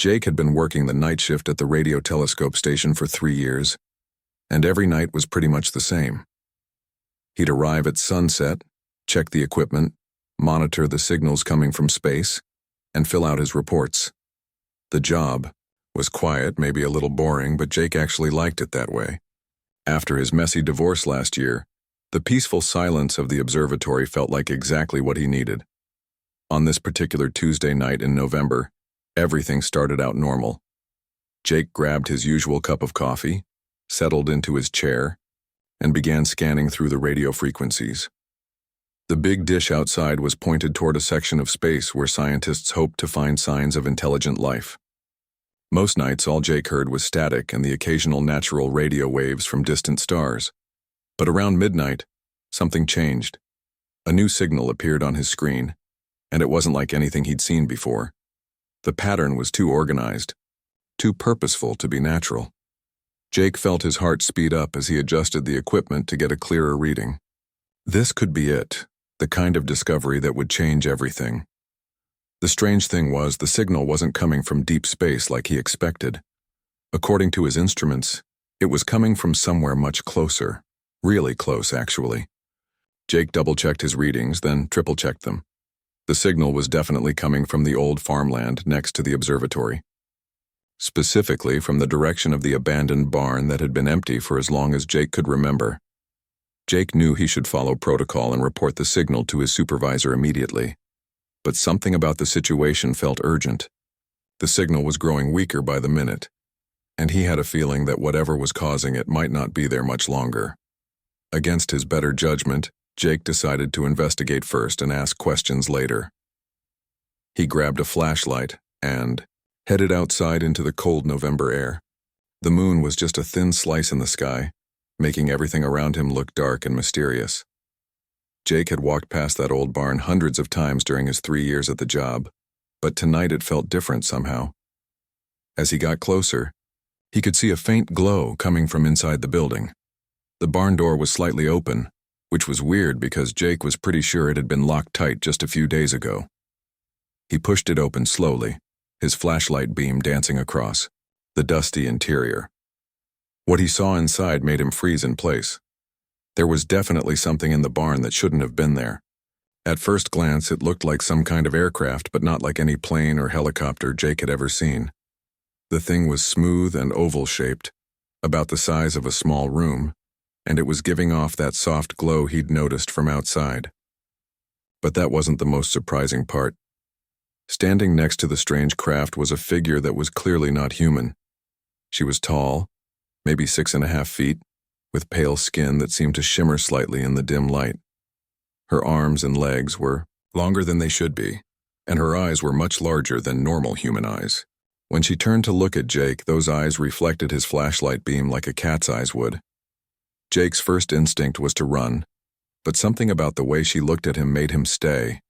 Jake had been working the night shift at the radio telescope station for 3 years, and every night was pretty much the same. He'd arrive at sunset, check the equipment, monitor the signals coming from space, and fill out his reports. The job was quiet, maybe a little boring, but Jake actually liked it that way. After his messy divorce last year, the peaceful silence of the observatory felt like exactly what he needed. On this particular Tuesday night in November, everything started out normal. Jake grabbed his usual cup of coffee, settled into his chair, and began scanning through the radio frequencies. The big dish outside was pointed toward a section of space where scientists hoped to find signs of intelligent life. Most nights, all Jake heard was static and the occasional natural radio waves from distant stars. But around midnight, something changed. A new signal appeared on his screen, and it wasn't like anything he'd seen before. The pattern was too organized, too purposeful to be natural. Jake felt his heart speed up as he adjusted the equipment to get a clearer reading. This could be it, the kind of discovery that would change everything. The strange thing was, the signal wasn't coming from deep space like he expected. According to his instruments, it was coming from somewhere much closer. Really close, actually. Jake double-checked his readings, then triple-checked them. The signal was definitely coming from the old farmland next to the observatory. Specifically from the direction of the abandoned barn that had been empty for as long as Jake could remember. Jake knew he should follow protocol and report the signal to his supervisor immediately. But something about the situation felt urgent. The signal was growing weaker by the minute, and he had a feeling that whatever was causing it might not be there much longer. Against his better judgment, Jake decided to investigate first and ask questions later. He grabbed a flashlight and headed outside into the cold November air. The moon was just a thin slice in the sky, making everything around him look dark and mysterious. Jake had walked past that old barn hundreds of times during his 3 years at the job, but tonight it felt different somehow. As he got closer, he could see a faint glow coming from inside the building. The barn door was slightly open, which was weird because Jake was pretty sure it had been locked tight just a few days ago. He pushed it open slowly, his flashlight beam dancing across the dusty interior. What he saw inside made him freeze in place. There was definitely something in the barn that shouldn't have been there. At first glance, it looked like some kind of aircraft, but not like any plane or helicopter Jake had ever seen. The thing was smooth and oval-shaped, about the size of a small room, and it was giving off that soft glow he'd noticed from outside. But that wasn't the most surprising part. Standing next to the strange craft was a figure that was clearly not human. She was tall, maybe 6.5 feet, with pale skin that seemed to shimmer slightly in the dim light. Her arms and legs were longer than they should be, and her eyes were much larger than normal human eyes. When she turned to look at Jake, those eyes reflected his flashlight beam like a cat's eyes would. Jake's first instinct was to run, but something about the way she looked at him made him stay.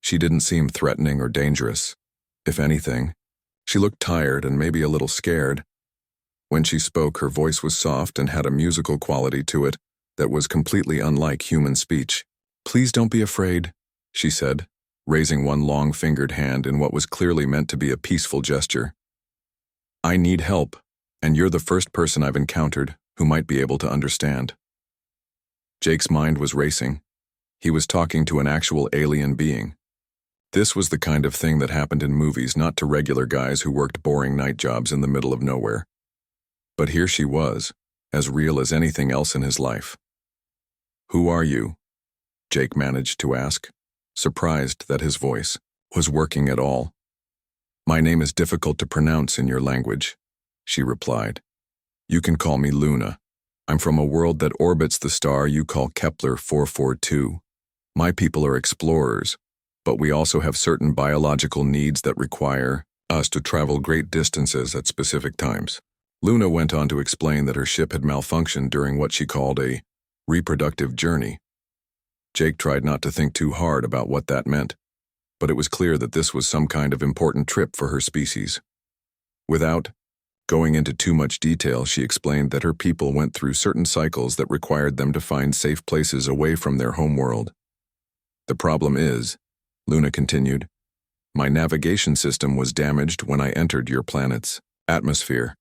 She didn't seem threatening or dangerous. If anything, she looked tired and maybe a little scared. When she spoke, her voice was soft and had a musical quality to it that was completely unlike human speech. "Please don't be afraid," she said, raising one long-fingered hand in what was clearly meant to be a peaceful gesture. "I need help, and you're the first person I've encountered who might be able to understand." Jake's mind was racing. He was talking to an actual alien being. This was the kind of thing that happened in movies, not to regular guys who worked boring night jobs in the middle of nowhere. But here she was, as real as anything else in his life. "Who are you?" Jake managed to ask, surprised that his voice was working at all. "My name is difficult to pronounce in your language," she replied. "You can call me Luna. I'm from a world that orbits the star you call Kepler 442. My people are explorers, but we also have certain biological needs that require us to travel great distances at specific times." Luna went on to explain that her ship had malfunctioned during what she called a reproductive journey. Jake tried not to think too hard about what that meant, but it was clear that this was some kind of important trip for her species. Without going into too much detail, she explained that her people went through certain cycles that required them to find safe places away from their homeworld. "The problem is," Luna continued, My navigation system was damaged when I entered your planet's atmosphere.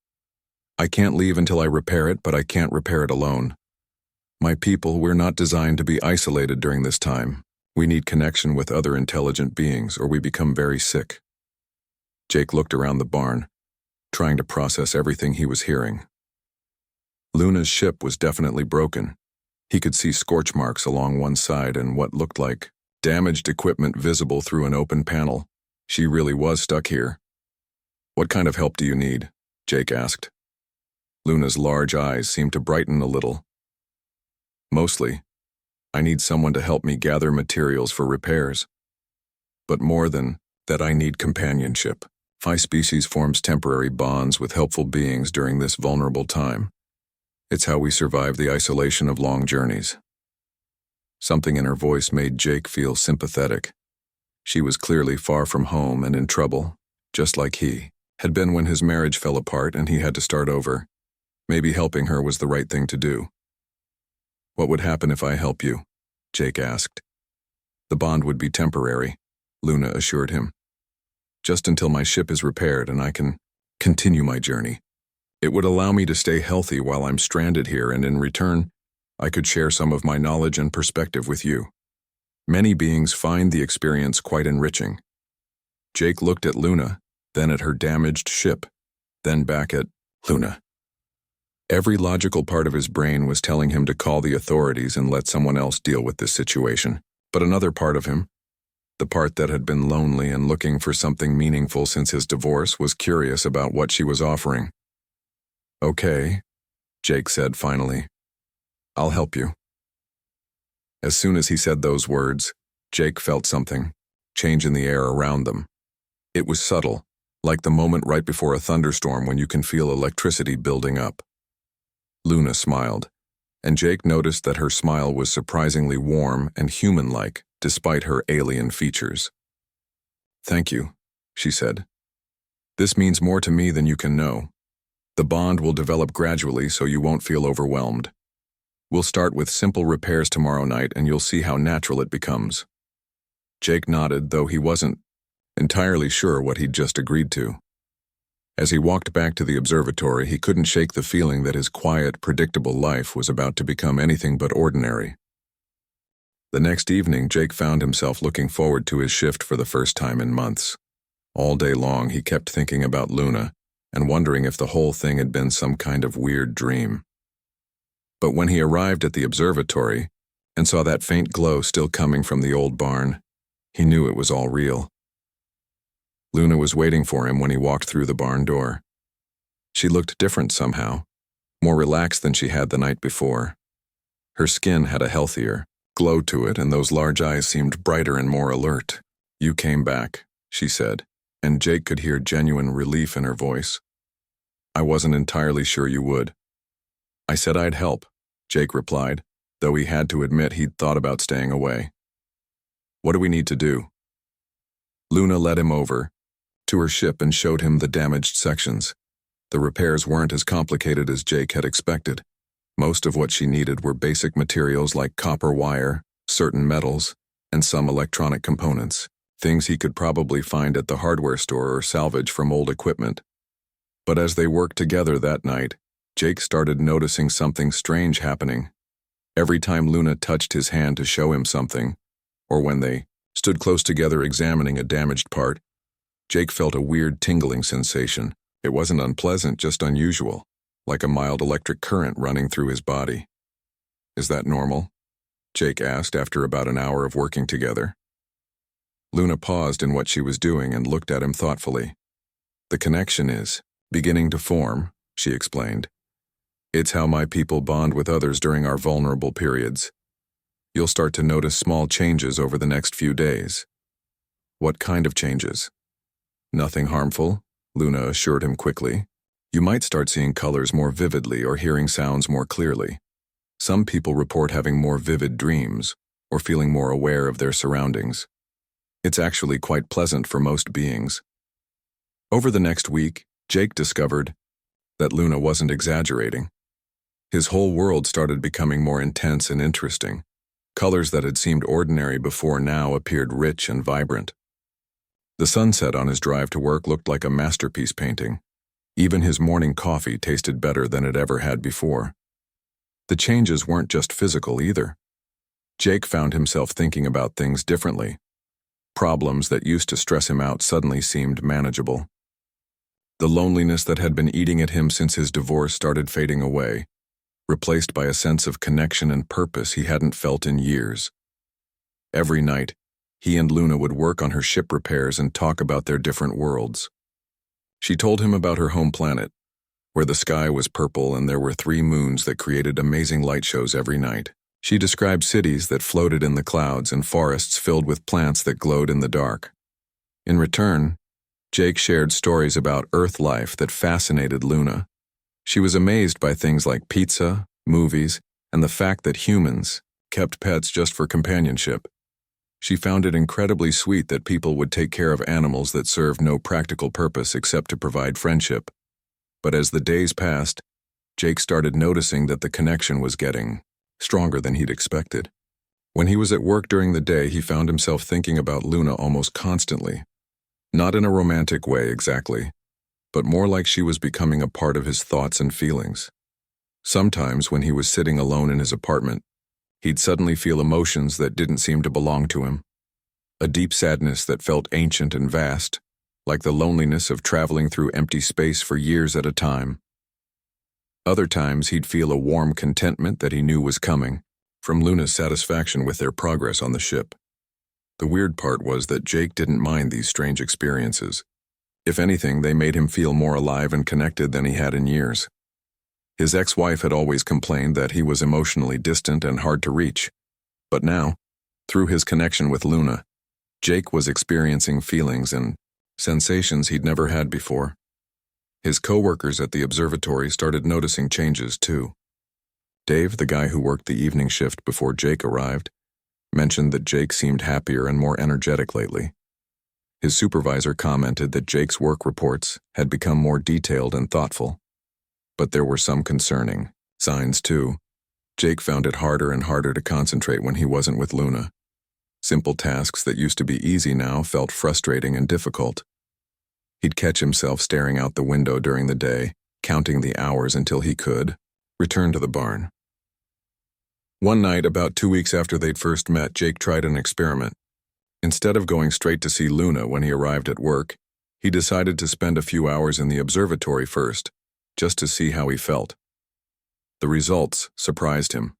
I can't leave until I repair it, but I can't repair it alone. My people, we're not designed to be isolated during this time. We need connection with other intelligent beings, or we become very sick. Jake looked around the barn, trying to process everything he was hearing. Luna's ship was definitely broken. He could see scorch marks along one side and what looked like damaged equipment visible through an open panel. She really was stuck here. What kind of help do you need? Jake asked. Luna's large eyes seemed to brighten a little. Mostly, I need someone to help me gather materials for repairs. But more than that, I need companionship. Phi species forms temporary bonds with helpful beings during this vulnerable time. It's how we survive the isolation of long journeys. Something in her voice made Jake feel sympathetic. She was clearly far from home and in trouble, just like he had been when his marriage fell apart and he had to start over. Maybe helping her was the right thing to do. What would happen if I help you? Jake asked. The bond would be temporary, Luna assured him. Just until my ship is repaired and I can continue my journey. It would allow me to stay healthy while I'm stranded here, and in return, I could share some of my knowledge and perspective with you. Many beings find the experience quite enriching. Jake looked at Luna, then at her damaged ship, then back at Luna. Every logical part of his brain was telling him to call the authorities and let someone else deal with this situation. But another part of him, the part that had been lonely and looking for something meaningful since his divorce, was curious about what she was offering. Okay, Jake said finally. I'll help you. As soon as he said those words, Jake felt something change in the air around them. It was subtle, like the moment right before a thunderstorm when you can feel electricity building up. Luna smiled, and Jake noticed that her smile was surprisingly warm and human-like, despite her alien features. Thank you, she said. This means more to me than you can know. The bond will develop gradually so you won't feel overwhelmed. We'll start with simple repairs tomorrow night and you'll see how natural it becomes. Jake nodded, though he wasn't entirely sure what he'd just agreed to. As he walked back to the observatory, he couldn't shake the feeling that his quiet, predictable life was about to become anything but ordinary. The next evening, Jake found himself looking forward to his shift for the first time in months. All day long, he kept thinking about Luna and wondering if the whole thing had been some kind of weird dream. But when he arrived at the observatory and saw that faint glow still coming from the old barn, he knew it was all real. Luna was waiting for him when he walked through the barn door. She looked different somehow, more relaxed than she had the night before. Her skin had a healthier glow to it, and those large eyes seemed brighter and more alert. You came back, she said, and Jake could hear genuine relief in her voice. I wasn't entirely sure you would. I said I'd help, Jake replied, though he had to admit he'd thought about staying away. What do we need to do? Luna led him over to her ship and showed him the damaged sections. The repairs weren't as complicated as Jake had expected. Most of what she needed were basic materials like copper wire, certain metals, and some electronic components, things he could probably find at the hardware store or salvage from old equipment. But as they worked together that night, Jake started noticing something strange happening. Every time Luna touched his hand to show him something, or when they stood close together examining a damaged part, Jake felt a weird tingling sensation. It wasn't unpleasant, just unusual, like a mild electric current running through his body. Is that normal? Jake asked after about an hour of working together. Luna paused in what she was doing and looked at him thoughtfully. The connection is beginning to form, she explained. It's how my people bond with others during our vulnerable periods. You'll start to notice small changes over the next few days. What kind of changes? Nothing harmful, Luna assured him quickly. You might start seeing colors more vividly or hearing sounds more clearly. Some people report having more vivid dreams or feeling more aware of their surroundings. It's actually quite pleasant for most beings. Over the next week, Jake discovered that Luna wasn't exaggerating. His whole world started becoming more intense and interesting. Colors that had seemed ordinary before now appeared rich and vibrant. The sunset on his drive to work looked like a masterpiece painting. Even his morning coffee tasted better than it ever had before. The changes weren't just physical either. Jake found himself thinking about things differently. Problems that used to stress him out suddenly seemed manageable. The loneliness that had been eating at him since his divorce started fading away, replaced by a sense of connection and purpose he hadn't felt in years. Every night, he and Luna would work on her ship repairs and talk about their different worlds. She told him about her home planet, where the sky was purple and there were 3 moons that created amazing light shows every night. She described cities that floated in the clouds and forests filled with plants that glowed in the dark. In return, Jake shared stories about Earth life that fascinated Luna. She was amazed by things like pizza, movies, and the fact that humans kept pets just for companionship. She found it incredibly sweet that people would take care of animals that served no practical purpose except to provide friendship. But as the days passed, Jake started noticing that the connection was getting stronger than he'd expected. When he was at work during the day, he found himself thinking about Luna almost constantly. Not in a romantic way exactly, but more like she was becoming a part of his thoughts and feelings. Sometimes when he was sitting alone in his apartment, he'd suddenly feel emotions that didn't seem to belong to him. A deep sadness that felt ancient and vast, like the loneliness of traveling through empty space for years at a time. Other times he'd feel a warm contentment that he knew was coming, from Luna's satisfaction with their progress on the ship. The weird part was that Jake didn't mind these strange experiences. If anything, they made him feel more alive and connected than he had in years. His ex-wife had always complained that he was emotionally distant and hard to reach. But now, through his connection with Luna, Jake was experiencing feelings and sensations he'd never had before. His co-workers at the observatory started noticing changes too. Dave, the guy who worked the evening shift before Jake arrived, mentioned that Jake seemed happier and more energetic lately. His supervisor commented that Jake's work reports had become more detailed and thoughtful. But there were some concerning signs too. Jake found it harder and harder to concentrate when he wasn't with Luna. Simple tasks that used to be easy now felt frustrating and difficult. He'd catch himself staring out the window during the day, counting the hours until he could return to the barn. One night, about 2 weeks after they'd first met, Jake tried an experiment. Instead of going straight to see Luna when he arrived at work, he decided to spend a few hours in the observatory first, just to see how he felt. The results surprised him.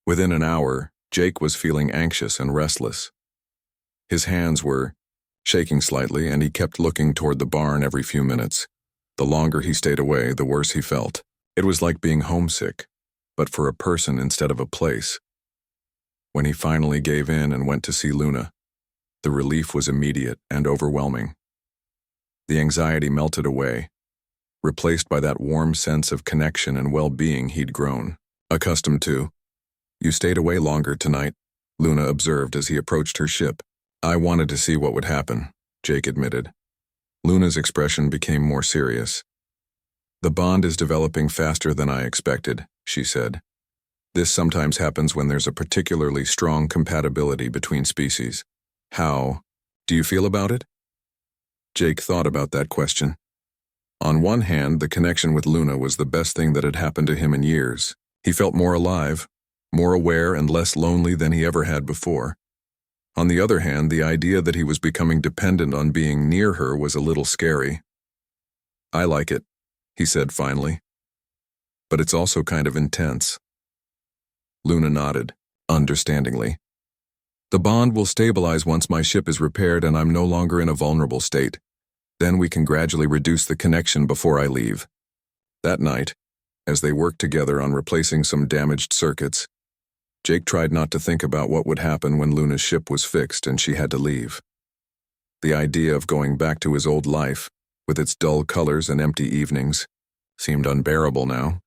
Within an hour, Jake was feeling anxious and restless. His hands were shaking slightly, and he kept looking toward the barn every few minutes. The longer he stayed away, the worse he felt. It was like being homesick, but for a person instead of a place. When he finally gave in and went to see Luna, the relief was immediate and overwhelming. The anxiety melted away, replaced by that warm sense of connection and well-being he'd grown accustomed to. "You stayed away longer tonight," Luna observed as he approached her ship. "I wanted to see what would happen," Jake admitted. Luna's expression became more serious. "The bond is developing faster than I expected," she said. "This sometimes happens when there's a particularly strong compatibility between species. How do you feel about it?" Jake thought about that question. On one hand, the connection with Luna was the best thing that had happened to him in years. He felt more alive, more aware and less lonely than he ever had before. On the other hand, the idea that he was becoming dependent on being near her was a little scary. "I like it," he said finally. "But it's also kind of intense." Luna nodded, understandingly. "The bond will stabilize once my ship is repaired and I'm no longer in a vulnerable state. Then we can gradually reduce the connection before I leave." That night, as they worked together on replacing some damaged circuits, Jake tried not to think about what would happen when Luna's ship was fixed and she had to leave. The idea of going back to his old life, with its dull colors and empty evenings, seemed unbearable now.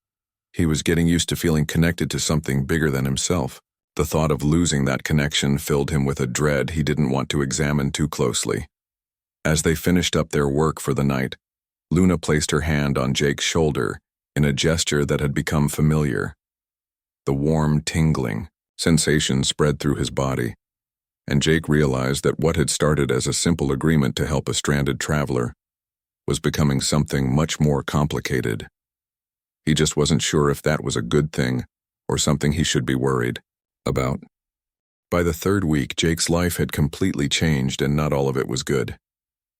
He was getting used to feeling connected to something bigger than himself. The thought of losing that connection filled him with a dread he didn't want to examine too closely. As they finished up their work for the night, Luna placed her hand on Jake's shoulder in a gesture that had become familiar. The warm, tingling sensation spread through his body, and Jake realized that what had started as a simple agreement to help a stranded traveler was becoming something much more complicated. He just wasn't sure if that was a good thing or something he should be worried about. By the third week, Jake's life had completely changed, and not all of it was good.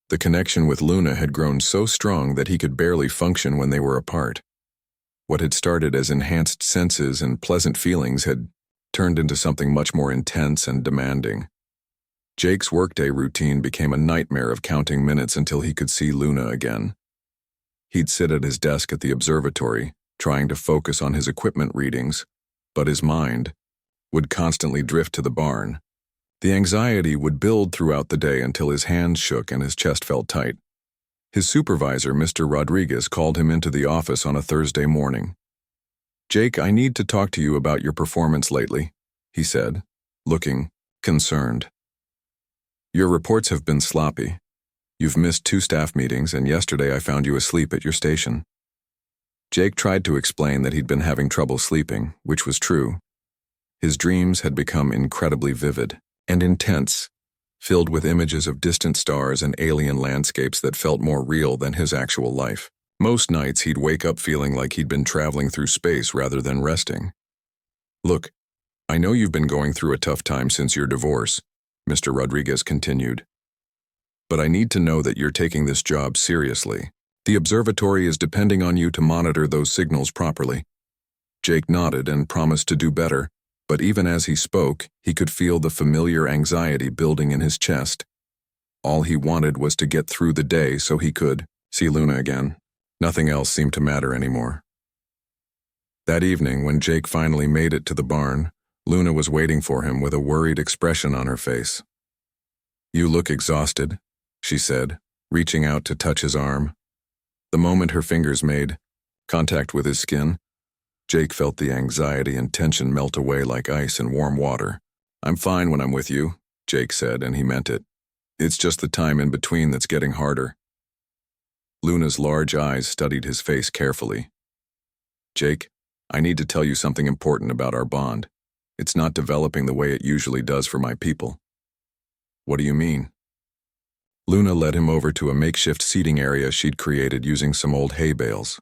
The connection with Luna had grown so strong that he could barely function when they were apart. What had started as enhanced senses and pleasant feelings had turned into something much more intense and demanding. Jake's workday routine became a nightmare of counting minutes until he could see Luna again. He'd sit at his desk at the observatory, trying to focus on his equipment readings, but his mind would constantly drift to the barn. The anxiety would build throughout the day until his hands shook and his chest felt tight. His supervisor, Mr. Rodriguez, called him into the office on a Thursday morning. "Jake, I need to talk to you about your performance lately," he said, looking concerned. "Your reports have been sloppy. You've missed 2 staff meetings, and yesterday I found you asleep at your station." Jake tried to explain that he'd been having trouble sleeping, which was true. His dreams had become incredibly vivid and intense, filled with images of distant stars and alien landscapes that felt more real than his actual life. Most nights he'd wake up feeling like he'd been traveling through space rather than resting. "Look, I know you've been going through a tough time since your divorce," Mr. Rodriguez continued. "But I need to know that you're taking this job seriously. The observatory is depending on you to monitor those signals properly." Jake nodded and promised to do better, but even as he spoke, he could feel the familiar anxiety building in his chest. All he wanted was to get through the day so he could see Luna again. Nothing else seemed to matter anymore. That evening, when Jake finally made it to the barn, Luna was waiting for him with a worried expression on her face. "You look exhausted," she said, reaching out to touch his arm. The moment her fingers made contact with his skin, Jake felt the anxiety and tension melt away like ice in warm water. "I'm fine when I'm with you," Jake said, and he meant it. "It's just the time in between that's getting harder." Luna's large eyes studied his face carefully. "Jake, I need to tell you something important about our bond. It's not developing the way it usually does for my people." "What do you mean?" Luna led him over to a makeshift seating area she'd created using some old hay bales.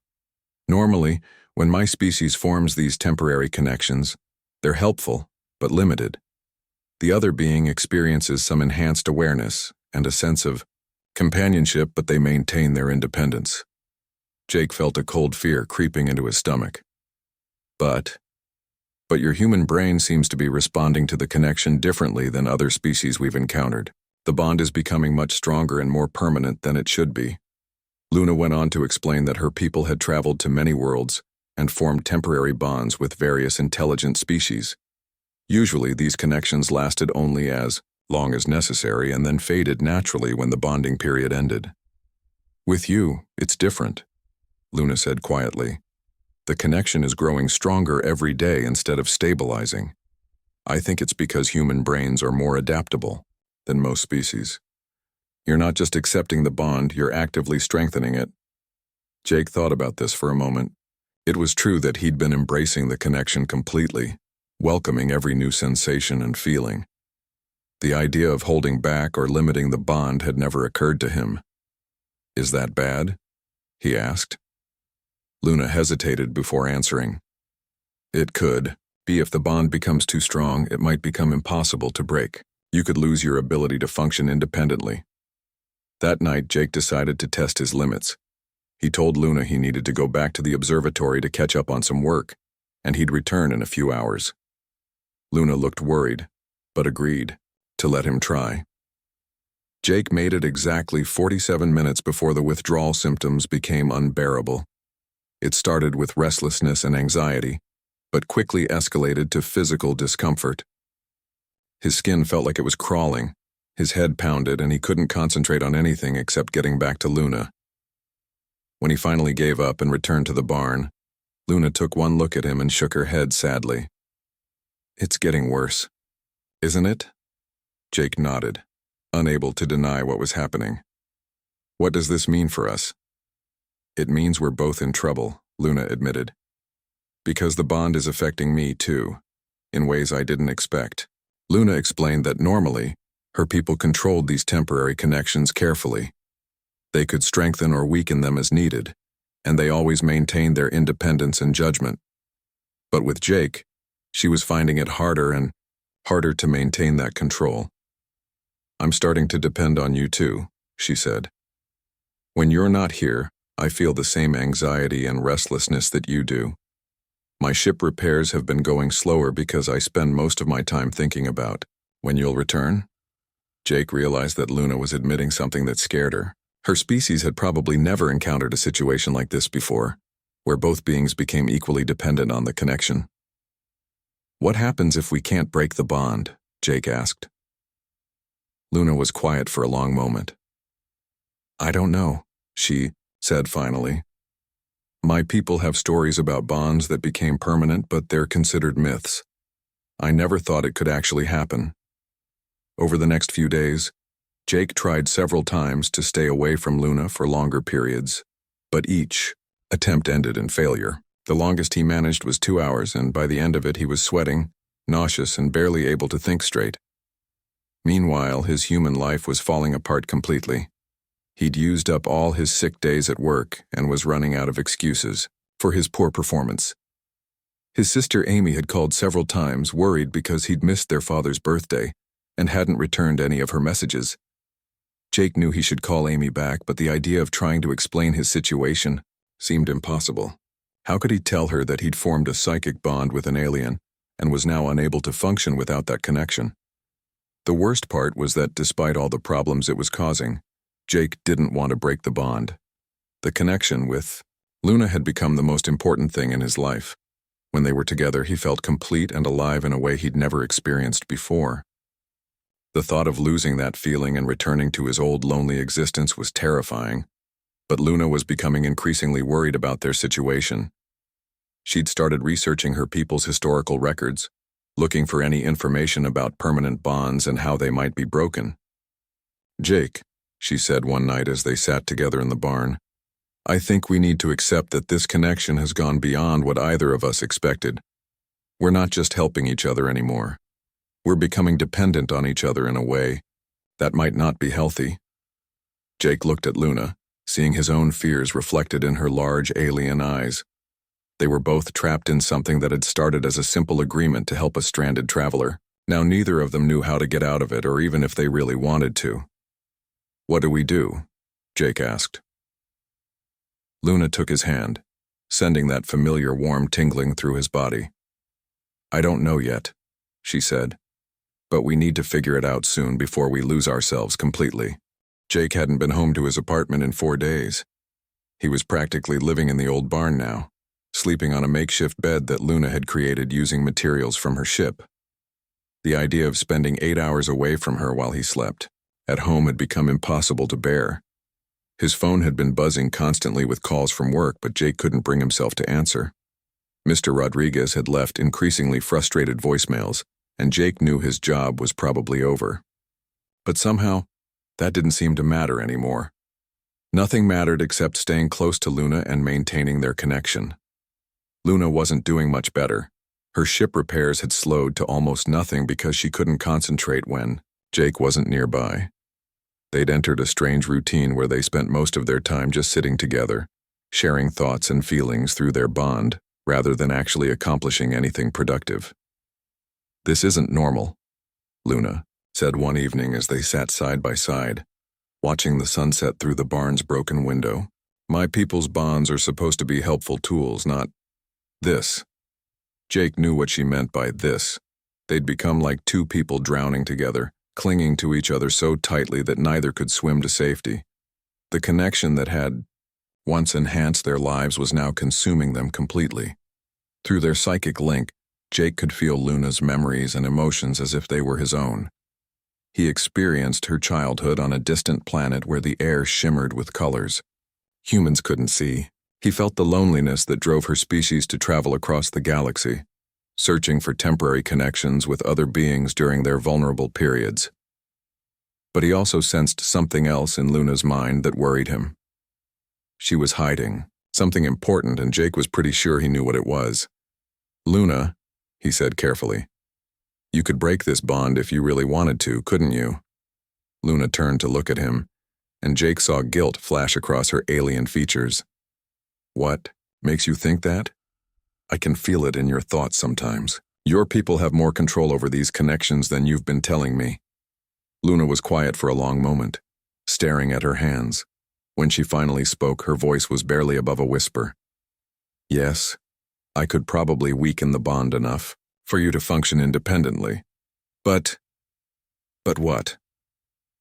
"Normally, when my species forms these temporary connections, they're helpful, but limited. The other being experiences some enhanced awareness and a sense of companionship, but they maintain their independence." Jake felt a cold fear creeping into his stomach. But your human brain seems to be responding to the connection differently than other species we've encountered. The bond is becoming much stronger and more permanent than it should be." Luna went on to explain that her people had traveled to many worlds and formed temporary bonds with various intelligent species. Usually, these connections lasted only as long as necessary and then faded naturally when the bonding period ended. "With you, it's different," Luna said quietly. "The connection is growing stronger every day instead of stabilizing. I think it's because human brains are more adaptable than most species. You're not just accepting the bond, you're actively strengthening it." Jake thought about this for a moment. It was true that he'd been embracing the connection completely, welcoming every new sensation and feeling. The idea of holding back or limiting the bond had never occurred to him. "Is that bad?" he asked. Luna hesitated before answering. "It could be. If the bond becomes too strong, it might become impossible to break. You could lose your ability to function independently." That night, Jake decided to test his limits. He told Luna he needed to go back to the observatory to catch up on some work, and he'd return in a few hours. Luna looked worried, but agreed to let him try. Jake made it exactly 47 minutes before the withdrawal symptoms became unbearable. It started with restlessness and anxiety, but quickly escalated to physical discomfort. His skin felt like it was crawling, his head pounded, and he couldn't concentrate on anything except getting back to Luna. When he finally gave up and returned to the barn, Luna took one look at him and shook her head sadly. "It's getting worse, isn't it?" Jake nodded, unable to deny what was happening. "What does this mean for us?" "It means we're both in trouble," Luna admitted. "Because the bond is affecting me too, in ways I didn't expect." Luna explained that normally, her people controlled these temporary connections carefully. They could strengthen or weaken them as needed, and they always maintained their independence and judgment. But with Jake, she was finding it harder and harder to maintain that control. "I'm starting to depend on you too," she said. "When you're not here, I feel the same anxiety and restlessness that you do. My ship repairs have been going slower because I spend most of my time thinking about when you'll return." Jake realized that Luna was admitting something that scared her. Her species had probably never encountered a situation like this before, where both beings became equally dependent on the connection. "What happens if we can't break the bond?" Jake asked. Luna was quiet for a long moment. "I don't know," she said finally. "My people have stories about bonds that became permanent, but they're considered myths. I never thought it could actually happen." Over the next few days, Jake tried several times to stay away from Luna for longer periods, but each attempt ended in failure. The longest he managed was 2 hours, and by the end of it he was sweating, nauseous, and barely able to think straight. Meanwhile, his human life was falling apart completely. He'd used up all his sick days at work and was running out of excuses for his poor performance. His sister Amy had called several times, worried because he'd missed their father's birthday and hadn't returned any of her messages. Jake knew he should call Amy back, but the idea of trying to explain his situation seemed impossible. How could he tell her that he'd formed a psychic bond with an alien and was now unable to function without that connection? The worst part was that despite all the problems it was causing, Jake didn't want to break the bond. The connection with Luna had become the most important thing in his life. When they were together, he felt complete and alive in a way he'd never experienced before. The thought of losing that feeling and returning to his old lonely existence was terrifying, but Luna was becoming increasingly worried about their situation. She'd started researching her people's historical records, looking for any information about permanent bonds and how they might be broken. "Jake," she said one night as they sat together in the barn, "I think we need to accept that this connection has gone beyond what either of us expected. We're not just helping each other anymore. We're becoming dependent on each other in a way that might not be healthy." Jake looked at Luna, seeing his own fears reflected in her large alien eyes. They were both trapped in something that had started as a simple agreement to help a stranded traveler. Now neither of them knew how to get out of it, or even if they really wanted to. "What do we do?" Jake asked. Luna took his hand, sending that familiar warm tingling through his body. "I don't know yet," she said, "but we need to figure it out soon before we lose ourselves completely." Jake hadn't been home to his apartment in 4 days. He was practically living in the old barn now, sleeping on a makeshift bed that Luna had created using materials from her ship. The idea of spending 8 hours away from her while he slept at home had become impossible to bear. His phone had been buzzing constantly with calls from work, but Jake couldn't bring himself to answer. Mr. Rodriguez had left increasingly frustrated voicemails, and Jake knew his job was probably over. But somehow, that didn't seem to matter anymore. Nothing mattered except staying close to Luna and maintaining their connection. Luna wasn't doing much better. Her ship repairs had slowed to almost nothing because she couldn't concentrate when Jake wasn't nearby. They'd entered a strange routine where they spent most of their time just sitting together, sharing thoughts and feelings through their bond, rather than actually accomplishing anything productive. "This isn't normal," Luna said one evening as they sat side by side, watching the sunset through the barn's broken window. "My people's bonds are supposed to be helpful tools, not this." Jake knew what she meant by this. They'd become like two people drowning together, clinging to each other so tightly that neither could swim to safety. The connection that had once enhanced their lives was now consuming them completely. Through their psychic link, Jake could feel Luna's memories and emotions as if they were his own. He experienced her childhood on a distant planet where the air shimmered with colors humans couldn't see. He felt the loneliness that drove her species to travel across the galaxy, searching for temporary connections with other beings during their vulnerable periods. But he also sensed something else in Luna's mind that worried him. She was hiding something important, and Jake was pretty sure he knew what it was. "Luna," he said carefully, You could break this bond if you really wanted to, couldn't you? Luna turned to look at him, and Jake saw guilt flash across her alien features. What makes you think that? I can feel it in your thoughts sometimes. Your people have more control over these connections than you've been telling me. Luna was quiet for a long moment, staring at her hands. When she finally spoke, her voice was barely above a whisper. Yes, I could probably weaken the bond enough for you to function independently. But what?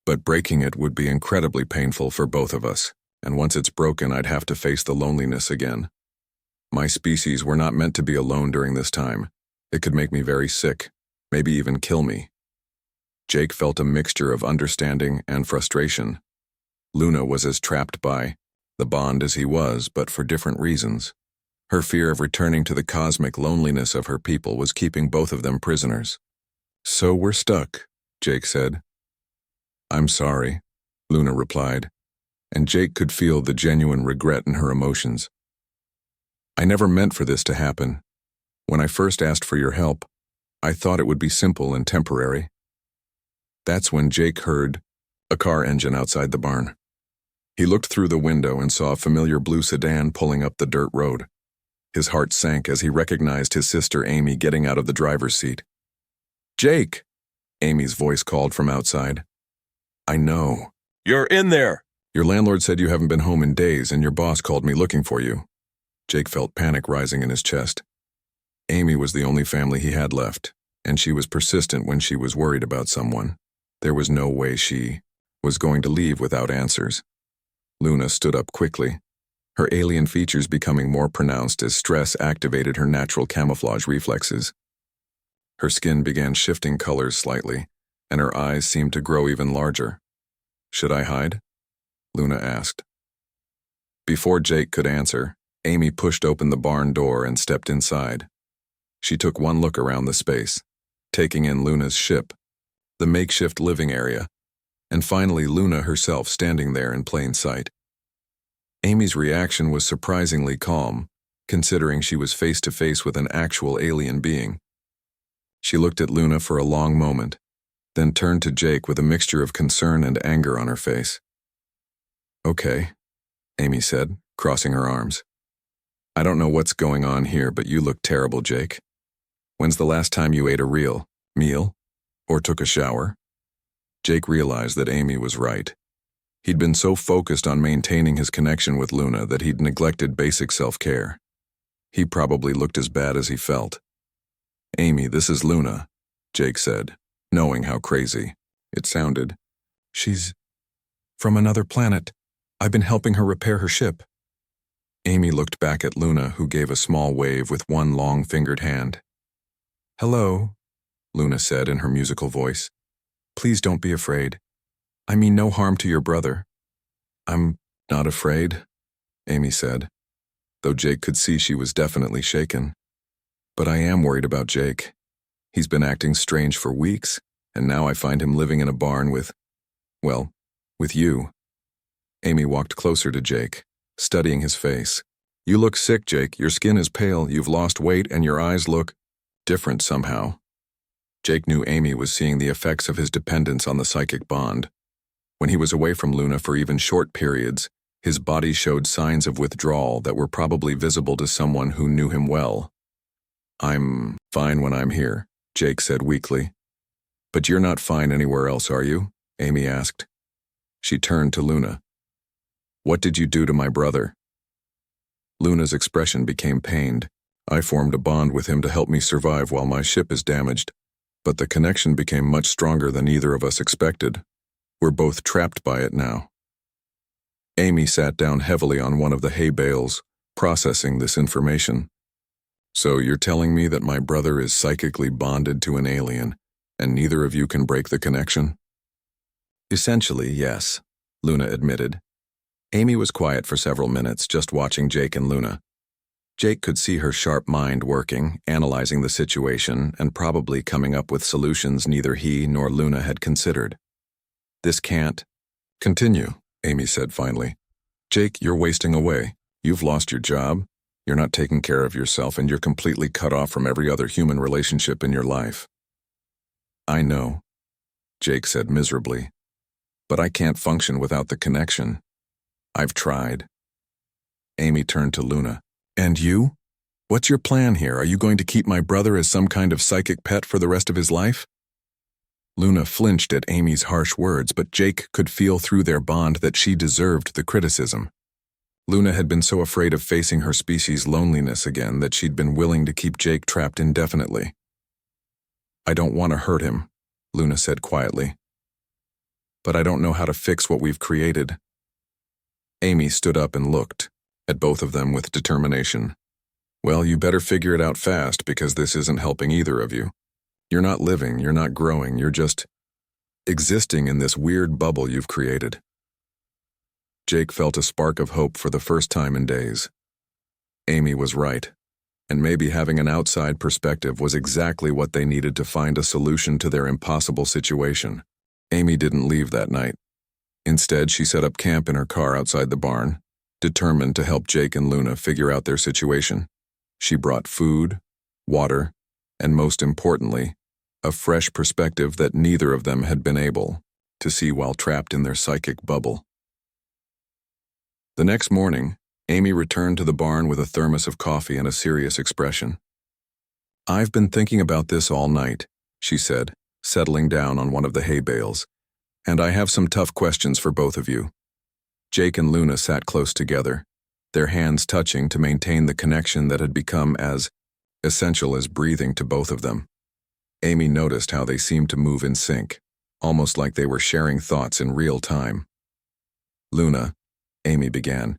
But breaking it would be incredibly painful for both of us, and once it's broken, I'd have to face the loneliness again. My species were not meant to be alone during this time. It could make me very sick, maybe even kill me. Jake felt a mixture of understanding and frustration. Luna was as trapped by the bond as he was, but for different reasons. Her fear of returning to the cosmic loneliness of her people was keeping both of them prisoners. So we're stuck, Jake said. I'm sorry, Luna replied, and Jake could feel the genuine regret in her emotions. I never meant for this to happen. When I first asked for your help, I thought it would be simple and temporary. That's when Jake heard a car engine outside the barn. He looked through the window and saw a familiar blue sedan pulling up the dirt road. His heart sank as he recognized his sister Amy getting out of the driver's seat. Jake! Amy's voice called from outside. I know. You're in there! Your landlord said you haven't been home in days, and your boss called me looking for you. Jake felt panic rising in his chest. Amy was the only family he had left, and she was persistent when she was worried about someone. There was no way she was going to leave without answers. Luna stood up quickly, her alien features becoming more pronounced as stress activated her natural camouflage reflexes. Her skin began shifting colors slightly, and her eyes seemed to grow even larger. Should I hide? Luna asked. Before Jake could answer, Amy pushed open the barn door and stepped inside. She took one look around the space, taking in Luna's ship, the makeshift living area, and finally Luna herself standing there in plain sight. Amy's reaction was surprisingly calm, considering she was face to face with an actual alien being. She looked at Luna for a long moment, then turned to Jake with a mixture of concern and anger on her face. Okay, Amy said, crossing her arms. I don't know what's going on here, but you look terrible, Jake. When's the last time you ate a real meal or took a shower? Jake realized that Amy was right. He'd been so focused on maintaining his connection with Luna that he'd neglected basic self-care. He probably looked as bad as he felt. Amy, this is Luna, Jake said, knowing how crazy it sounded. She's from another planet. I've been helping her repair her ship. Amy looked back at Luna, who gave a small wave with one long-fingered hand. Hello, Luna said in her musical voice. Please don't be afraid. I mean no harm to your brother. I'm not afraid, Amy said, though Jake could see she was definitely shaken. But I am worried about Jake. He's been acting strange for weeks, and now I find him living in a barn with you. Amy walked closer to Jake, studying his face. You look sick, Jake. Your skin is pale, you've lost weight, and your eyes look different somehow. Jake knew Amy was seeing the effects of his dependence on the psychic bond. When he was away from Luna for even short periods, his body showed signs of withdrawal that were probably visible to someone who knew him well. I'm fine when I'm here, Jake said weakly. But you're not fine anywhere else, are you? Amy asked. She turned to Luna. What did you do to my brother? Luna's expression became pained. I formed a bond with him to help me survive while my ship is damaged, but the connection became much stronger than either of us expected. We're both trapped by it now. Amy sat down heavily on one of the hay bales, processing this information. So you're telling me that my brother is psychically bonded to an alien, and neither of you can break the connection? Essentially, yes, Luna admitted. Amy was quiet for several minutes, just watching Jake and Luna. Jake could see her sharp mind working, analyzing the situation, and probably coming up with solutions neither he nor Luna had considered. This can't continue, Amy said finally. Jake, you're wasting away. You've lost your job, you're not taking care of yourself, and you're completely cut off from every other human relationship in your life. I know, Jake said miserably, but I can't function without the connection. I've tried. Amy turned to Luna. And you? What's your plan here? Are you going to keep my brother as some kind of psychic pet for the rest of his life? Luna flinched at Amy's harsh words, but Jake could feel through their bond that she deserved the criticism. Luna had been so afraid of facing her species' loneliness again that she'd been willing to keep Jake trapped indefinitely. I don't want to hurt him, Luna said quietly. But I don't know how to fix what we've created. Amy stood up and looked at both of them with determination. Well, you better figure it out fast because this isn't helping either of you. You're not living, you're not growing, you're just existing in this weird bubble you've created. Jake felt a spark of hope for the first time in days. Amy was right, and maybe having an outside perspective was exactly what they needed to find a solution to their impossible situation. Amy didn't leave that night. Instead, she set up camp in her car outside the barn, determined to help Jake and Luna figure out their situation. She brought food, water, and most importantly, a fresh perspective that neither of them had been able to see while trapped in their psychic bubble. The next morning, Amy returned to the barn with a thermos of coffee and a serious expression. I've been thinking about this all night, she said, settling down on one of the hay bales, and I have some tough questions for both of you. Jake and Luna sat close together, their hands touching to maintain the connection that had become as essential as breathing to both of them. Amy noticed how they seemed to move in sync, almost like they were sharing thoughts in real time. Luna, Amy began,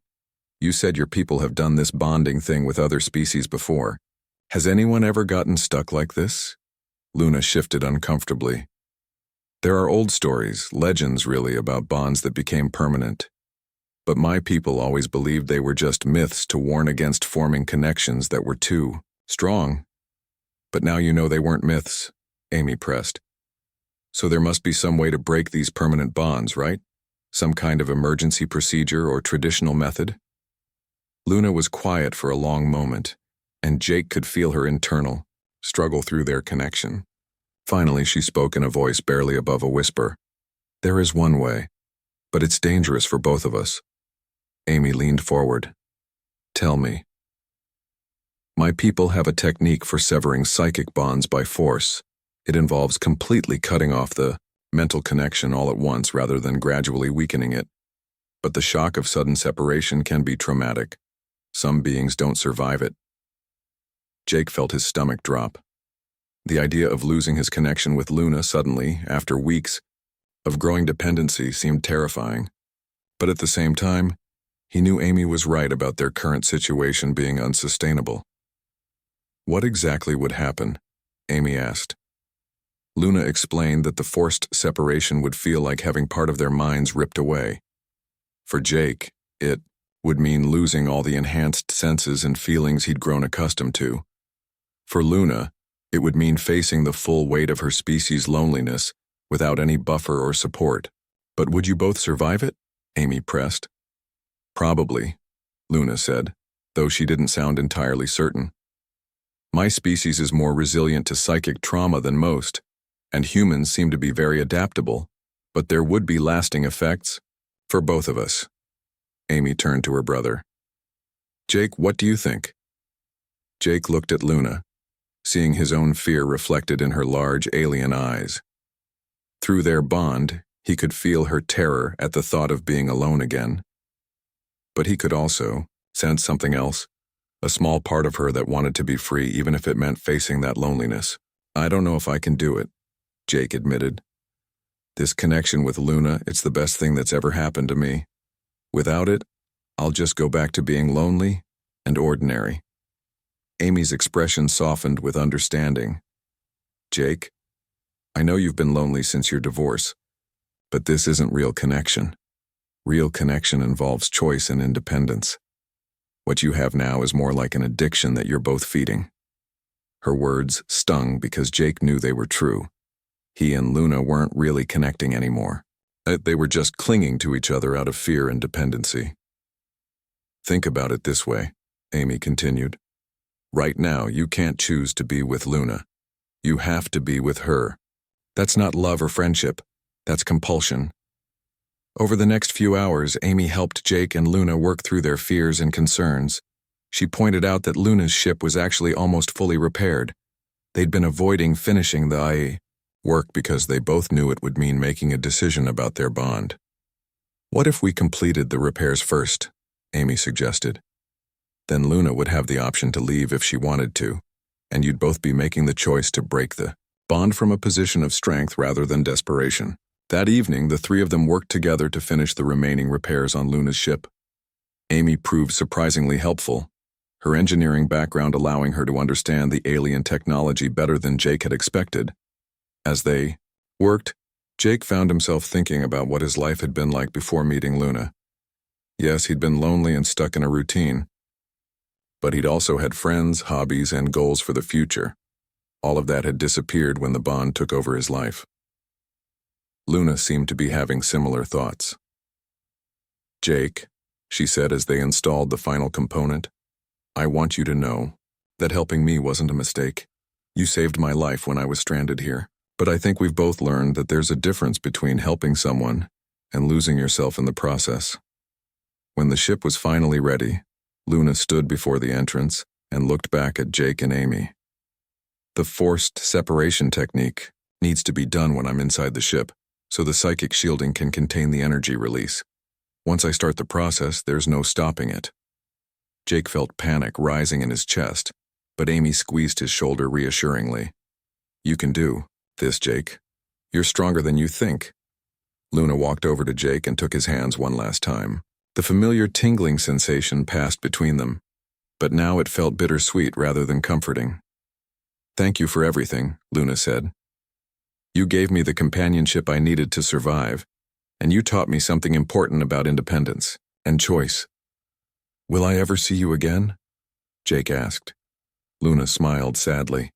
you said your people have done this bonding thing with other species before. Has anyone ever gotten stuck like this? Luna shifted uncomfortably. There are old stories, legends really, about bonds that became permanent. But my people always believed they were just myths to warn against forming connections that were too strong. But now you know they weren't myths, Amy pressed. So there must be some way to break these permanent bonds, right? Some kind of emergency procedure or traditional method? Luna was quiet for a long moment, and Jake could feel her internal struggle through their connection. Finally, she spoke in a voice barely above a whisper. There is one way, but it's dangerous for both of us. Amy leaned forward. Tell me. My people have a technique for severing psychic bonds by force. It involves completely cutting off the mental connection all at once rather than gradually weakening it. But the shock of sudden separation can be traumatic. Some beings don't survive it. Jake felt his stomach drop. The idea of losing his connection with Luna suddenly, after weeks of growing dependency, seemed terrifying. But at the same time, he knew Amy was right about their current situation being unsustainable. What exactly would happen? Amy asked. Luna explained that the forced separation would feel like having part of their minds ripped away. For Jake, it would mean losing all the enhanced senses and feelings he'd grown accustomed to. For Luna, it would mean facing the full weight of her species' loneliness without any buffer or support. But would you both survive it? Amy pressed. Probably, Luna said, though she didn't sound entirely certain. My species is more resilient to psychic trauma than most, and humans seem to be very adaptable, but there would be lasting effects for both of us. Amy turned to her brother. Jake, what do you think? Jake looked at Luna, seeing his own fear reflected in her large alien eyes. Through their bond, he could feel her terror at the thought of being alone again. But he could also sense something else, a small part of her that wanted to be free even if it meant facing that loneliness. I don't know if I can do it, Jake admitted. This connection with Luna, it's the best thing that's ever happened to me. Without it, I'll just go back to being lonely and ordinary. Amy's expression softened with understanding. Jake, I know you've been lonely since your divorce, but this isn't real connection. Real connection involves choice and independence. What you have now is more like an addiction that you're both feeding. Her words stung because Jake knew they were true. He and Luna weren't really connecting anymore. They were just clinging to each other out of fear and dependency. Think about it this way, Amy continued. Right now, you can't choose to be with Luna. You have to be with her. That's not love or friendship. That's compulsion. Over the next few hours, Amy helped Jake and Luna work through their fears and concerns. She pointed out that Luna's ship was actually almost fully repaired. They'd been avoiding finishing the IE work because they both knew it would mean making a decision about their bond. What if we completed the repairs first? Amy suggested. Then Luna would have the option to leave if she wanted to, and you'd both be making the choice to break the bond from a position of strength rather than desperation. That evening, the three of them worked together to finish the remaining repairs on Luna's ship. Amy proved surprisingly helpful, her engineering background allowing her to understand the alien technology better than Jake had expected. As they worked, Jake found himself thinking about what his life had been like before meeting Luna. Yes, he'd been lonely and stuck in a routine, but he'd also had friends, hobbies, and goals for the future. All of that had disappeared when the bond took over his life. Luna seemed to be having similar thoughts. Jake, she said as they installed the final component, I want you to know that helping me wasn't a mistake. You saved my life when I was stranded here, but I think we've both learned that there's a difference between helping someone and losing yourself in the process. When the ship was finally ready, Luna stood before the entrance and looked back at Jake and Amy. The forced separation technique needs to be done when I'm inside the ship, so the psychic shielding can contain the energy release. Once I start the process, there's no stopping it. Jake felt panic rising in his chest, but Amy squeezed his shoulder reassuringly. You can do this, Jake. You're stronger than you think. Luna walked over to Jake and took his hands one last time. The familiar tingling sensation passed between them, but now it felt bittersweet rather than comforting. Thank you for everything, Luna said. You gave me the companionship I needed to survive, and you taught me something important about independence and choice. Will I ever see you again? Jake asked. Luna smiled sadly.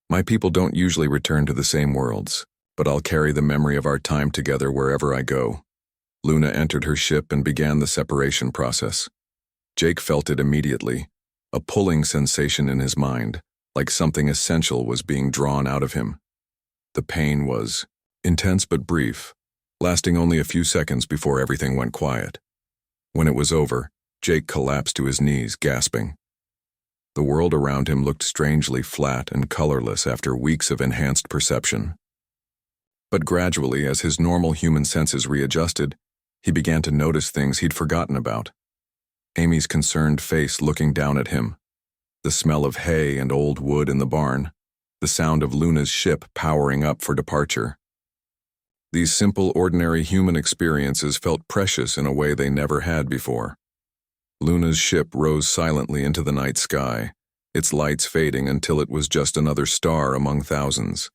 My people don't usually return to the same worlds, but I'll carry the memory of our time together wherever I go. Luna entered her ship and began the separation process. Jake felt it immediately, a pulling sensation in his mind, like something essential was being drawn out of him. The pain was intense but brief, lasting only a few seconds before everything went quiet. When it was over, Jake collapsed to his knees, gasping. The world around him looked strangely flat and colorless after weeks of enhanced perception. But gradually, as his normal human senses readjusted, he began to notice things he'd forgotten about. Amy's concerned face looking down at him, the smell of hay and old wood in the barn, the sound of Luna's ship powering up for departure. These simple, ordinary human experiences felt precious in a way they never had before. Luna's ship rose silently into the night sky, its lights fading until it was just another star among thousands.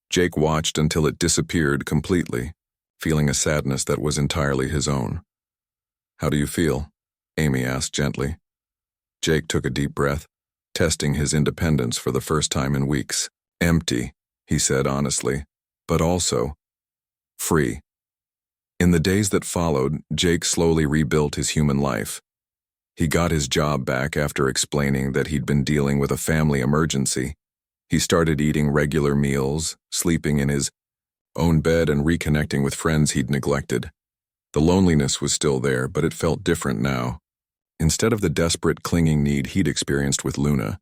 Jake watched until it disappeared completely, feeling a sadness that was entirely his own. How do you feel? Amy asked gently. Jake took a deep breath, testing his independence for the first time in weeks. Empty, he said honestly, but also free. In the days that followed, Jake slowly rebuilt his human life. He got his job back after explaining that he'd been dealing with a family emergency. He started eating regular meals, sleeping in his own bed, and reconnecting with friends he'd neglected. The loneliness was still there, but it felt different now. Instead of the desperate clinging need he'd experienced with Luna,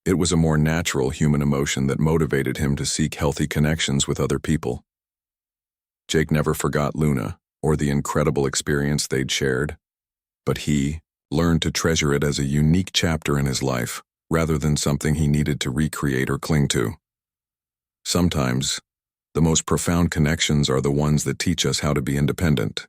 it was a more natural human emotion that motivated him to seek healthy connections with other people. Jake never forgot Luna or the incredible experience they'd shared, but he learned to treasure it as a unique chapter in his life, rather than something he needed to recreate or cling to. Sometimes, the most profound connections are the ones that teach us how to be independent.